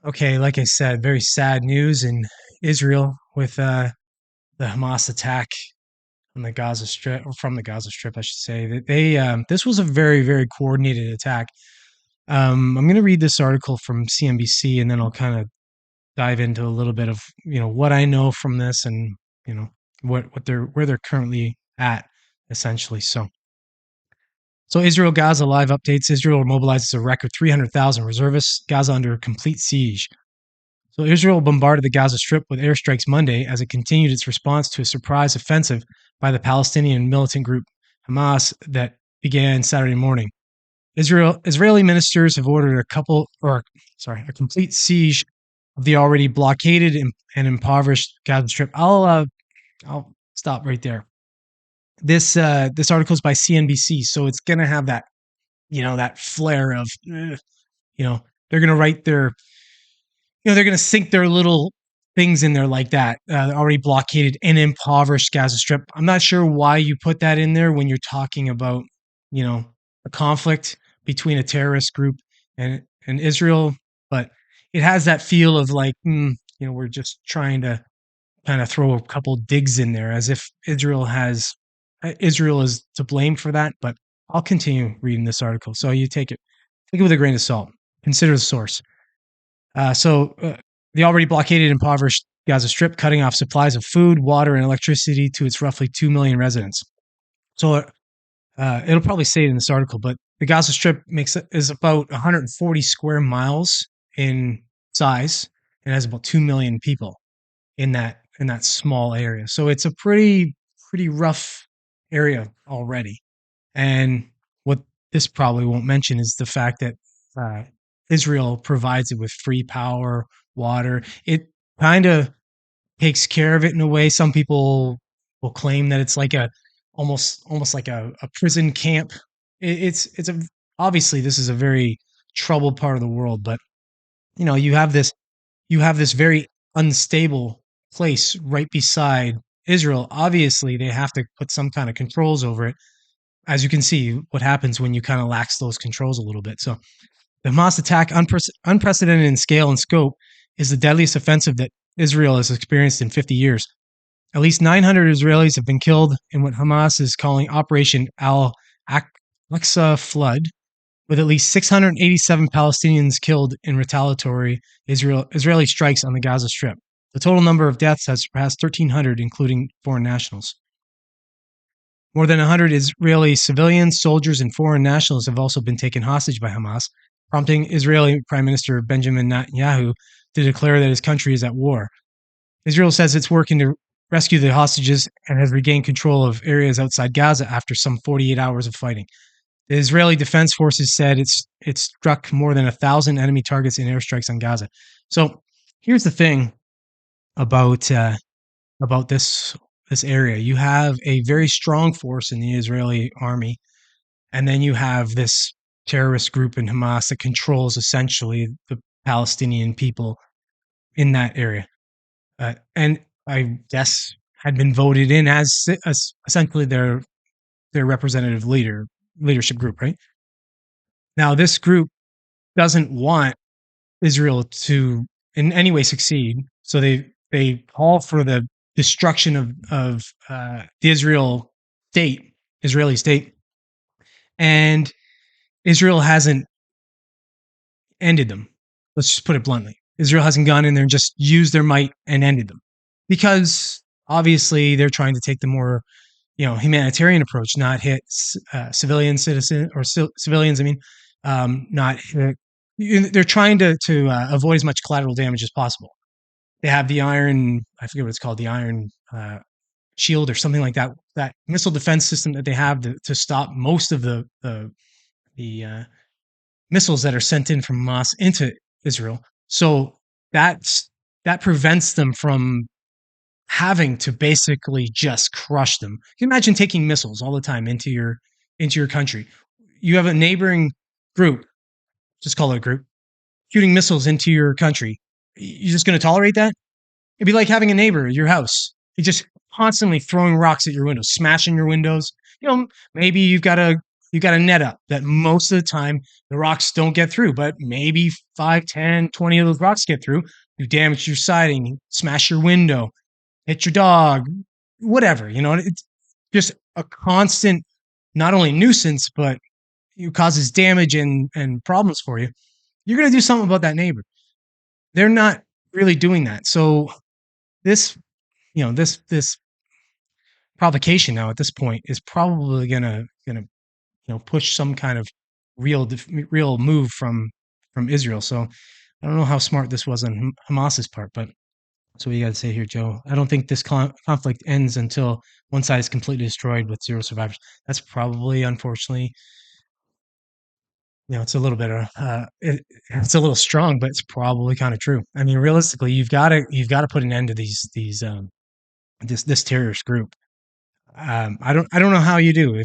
Okay, like I said, very sad news in Israel with the Hamas attack on the Gaza Strip, or from the Gaza Strip, I should say. That this was a very, very coordinated attack. I'm going to read this article from CNBC, and then I'll kind of dive into a little bit of what I know from this, and you know what they're where they're currently at, essentially. So Israel Gaza live updates. Israel mobilizes a record 300,000 reservists. Gaza under complete siege. So Israel bombarded the Gaza Strip with airstrikes Monday as it continued its response to a surprise offensive by the Palestinian militant group Hamas that began Saturday morning. Israeli ministers have ordered a complete siege of the already blockaded and impoverished Gaza Strip. I'll stop right there. This article is by CNBC, so it's gonna have that that flair of they're gonna write their they're going to sink their little things in there like that. Already blockaded and impoverished Gaza Strip. I'm not sure why you put that in there when you're talking about, a conflict between a terrorist group and Israel, but it has that feel of like, we're just trying to kind of throw a couple digs in there as if Israel is to blame for that. But I'll continue reading this article. So you take it with a grain of salt. Consider the source. The already blockaded and impoverished Gaza Strip cutting off supplies of food, water, and electricity to its roughly 2 million residents. So it'll probably say it in this article, but the Gaza Strip is about 140 square miles in size and has about 2 million people in that small area. So it's a pretty rough area already. And what this probably won't mention is the fact that Israel provides it with free power, water. It kind of takes care of it in a way. Some people will claim that it's like almost like a prison camp. It's a obviously this is a very troubled part of the world, but you have this very unstable place right beside Israel. Obviously, they have to put some kind of controls over it. As you can see, what happens when you kind of lax those controls a little bit. So the Hamas attack, unprecedented in scale and scope, is the deadliest offensive that Israel has experienced in 50 years. At least 900 Israelis have been killed in what Hamas is calling Operation Al-Aqsa Flood, with at least 687 Palestinians killed in retaliatory Israeli strikes on the Gaza Strip. The total number of deaths has surpassed 1,300, including foreign nationals. More than 100 Israeli civilians, soldiers, and foreign nationals have also been taken hostage by Hamas, prompting Israeli Prime Minister Benjamin Netanyahu to declare that his country is at war. Israel says it's working to rescue the hostages and has regained control of areas outside Gaza after some 48 hours of fighting. The Israeli Defense Forces said it struck more than 1,000 enemy targets in airstrikes on Gaza. So here's the thing about this area. You have a very strong force in the Israeli army, and then you have this terrorist group in Hamas that controls essentially the Palestinian people in that area, and I guess had been voted in as essentially their representative leadership group. Right now, this group doesn't want Israel to in any way succeed, so they call for the destruction of the Israeli state, and Israel hasn't ended them. Let's just put it bluntly. Israel hasn't gone in there and just used their might and ended them, because obviously they're trying to take the more humanitarian approach, not hit civilians. I mean, not hit. They're trying to avoid as much collateral damage as possible. They have the iron, I forget what it's called, the iron shield or something like that. That missile defense system that they have to stop most of the missiles that are sent in from Hamas into Israel. So that prevents them from having to basically just crush them. You can imagine taking missiles all the time into your country. You have a neighboring group, just call it a group, shooting missiles into your country. You're just going to tolerate that? It'd be like having a neighbor at your house. He's just constantly throwing rocks at your windows, smashing your windows. Maybe you've got a you got a net up that most of the time the rocks don't get through, but maybe 5, 10, 20 of those rocks get through. You damage your siding, smash your window, hit your dog, whatever. It's just a constant, not only nuisance, but it causes damage and problems for you. You're going to do something about that neighbor. They're not really doing that. So this, this provocation now at this point is probably gonna push some kind of real move from Israel. So I don't know how smart this was on Hamas's part, but that's what you got to say here, Joe. I don't think this conflict ends until one side is completely destroyed with zero survivors. That's probably, unfortunately, it's a little bit it's a little strong, but it's probably kind of true. I mean, realistically, you've got to put an end to this terrorist group. I don't know how you do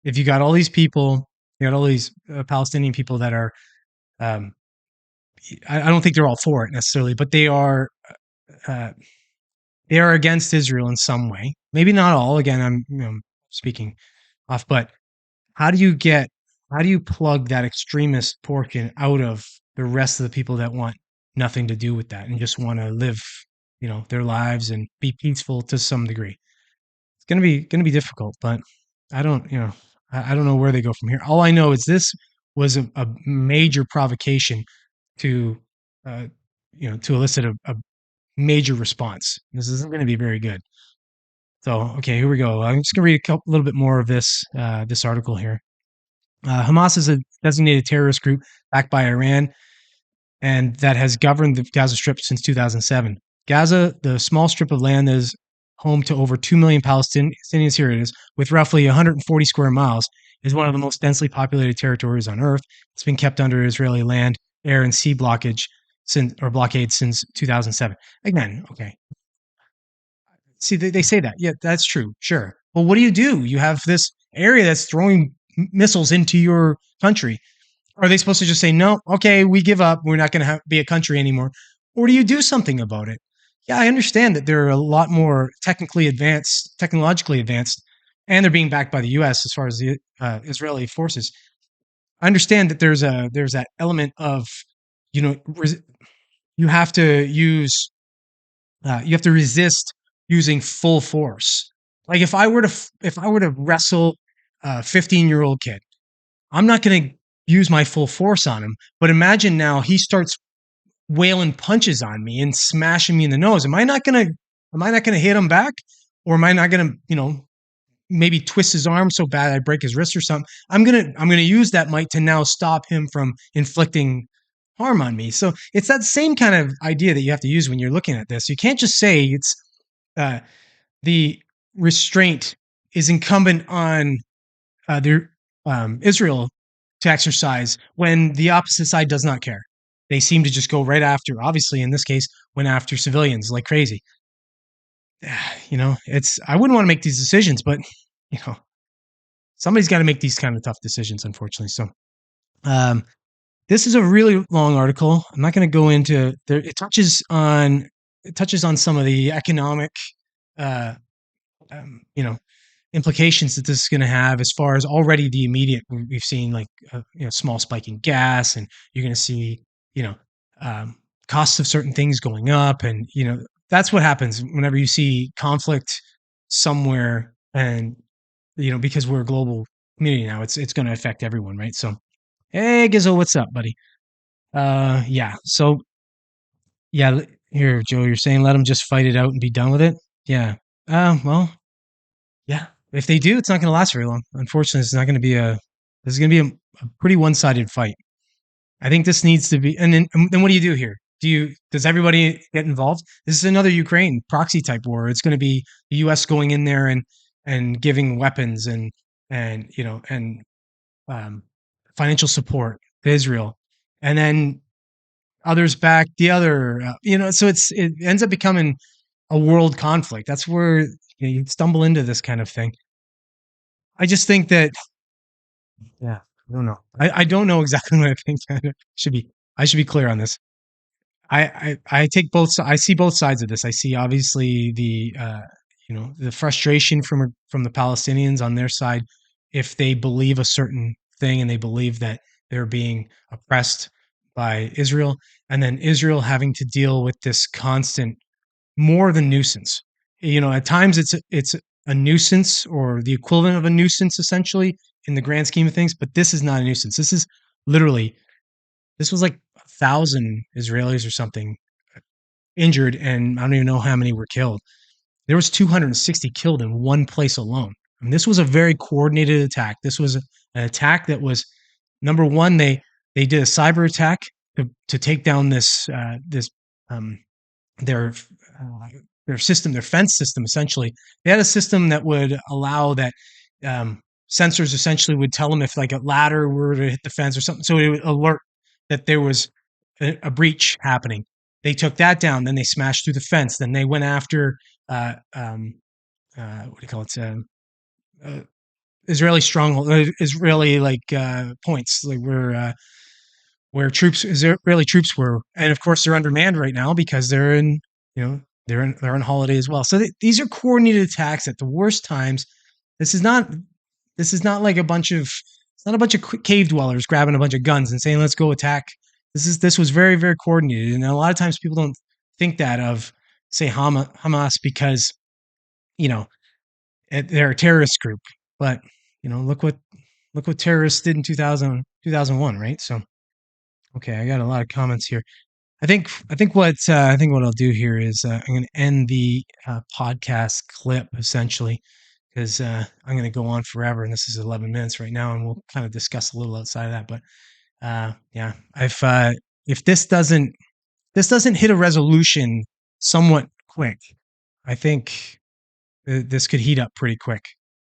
if you got all these people, you got all these Palestinian people that are. Um, I don't think they're all for it necessarily, but uh, they are against Israel in some way. Maybe not all. Again, I'm speaking off, but how do you get how do you plug that extremist portion out of the rest of the people that want nothing to do with that and just want to live, their lives and be peaceful to some degree? It's gonna be difficult, but I don't, I don't know where they go from here. All I know is this was a major provocation to, uh, to elicit a major response. This isn't going to be very good. So, okay, here we go. I'm just going to read a little bit more of this article here. Hamas is a designated terrorist group backed by Iran and that has governed the Gaza Strip since 2007. Gaza, the small strip of land that is home to over 2 million Palestinians, here it is, with roughly 140 square miles, is one of the most densely populated territories on Earth. It's been kept under Israeli land, air, and sea blockade since 2007. Again, okay. See, they say that. Yeah, that's true. Sure. Well, what do? You have this area that's throwing missiles into your country. Are they supposed to just say, no, okay, we give up. We're not going to be a country anymore? Or do you do something about it? Yeah, I understand that they're a lot more technologically advanced, and they're being backed by the U.S. as far as the Israeli forces. I understand that there's that element of, you know, you have to you have to resist using full force. Like if I were to wrestle a 15-year-old kid, I'm not going to use my full force on him. But imagine now he starts wailing punches on me and smashing me in the nose. Am I not gonna hit him back? Or am I not gonna, maybe twist his arm so bad I break his wrist or something? I'm gonna use that might to now stop him from inflicting harm on me. So it's that same kind of idea that you have to use when you're looking at this. You can't just say it's uh, the restraint is incumbent on Israel to exercise when the opposite side does not care. They seem to just go right after. Obviously, in this case, went after civilians like crazy. It's I wouldn't want to make these decisions, but you know, somebody's got to make these kind of tough decisions, unfortunately. So, um, this is a really long article. I'm not going to go into there. It touches on some of the economic, uh, you know, implications that this is going to have as far as already the immediate. We've seen like small spike in gas, and you're going to see you know um, costs of certain things going up, and that's what happens whenever you see conflict somewhere, and because we're a global community now, it's going to affect everyone, right? So, hey, Gizzo, what's up, buddy? Yeah. So, yeah, here, Joe, you're saying let them just fight it out and be done with it. Yeah. Well, yeah, if they do, it's not gonna last very long. Unfortunately, it's not gonna be a this is gonna be a pretty one-sided fight. I think this needs to be and then what do you do here? Does everybody get involved? This is another Ukraine proxy type war. It's gonna be the US going in there and giving weapons and um, financial support to Israel, and then others back the other. So it ends up becoming a world conflict. That's where you stumble into this kind of thing. I just think that, yeah, I don't know. I don't know exactly what I think. I should be clear on this. I take I see both sides of this. I see obviously the frustration from the Palestinians on their side, if they believe a certain thing and they believe that they're being oppressed by Israel, and then Israel having to deal with this constant, more than nuisance. At times it's a nuisance or the equivalent of a nuisance essentially in the grand scheme of things, but this is not a nuisance. This is literally, this was like 1,000 Israelis or something injured, and I don't even know how many were killed. There was 260 killed in one place alone. And this was a very coordinated attack. This was an attack that was, number one, they did a cyber attack to take down this um, their their system, their fence system. Essentially, they had a system that would allow that sensors essentially would tell them if like a ladder were to hit the fence or something, so it would alert that there was a breach happening. They took that down, then they smashed through the fence, then they went after what do you call it? Uh, Israeli stronghold, Israeli points, like where Israeli troops were, and of course they're undermanned right now because they're in, they're on holiday as well. So these are coordinated attacks at the worst times. This is not like it's not a bunch of cave dwellers grabbing a bunch of guns and saying let's go attack. This was very, very coordinated, and a lot of times people don't think that of, say, Hamas, because you know they're a terrorist group, but look what terrorists did in 2001, right? So okay, I got a lot of comments here. I think what I'll do here is I'm going to end the podcast clip essentially, because I'm going to go on forever, and this is 11 minutes right now, and we'll kind of discuss a little outside of that. But yeah, if this doesn't hit a resolution somewhat quick, I think this could heat up pretty quick.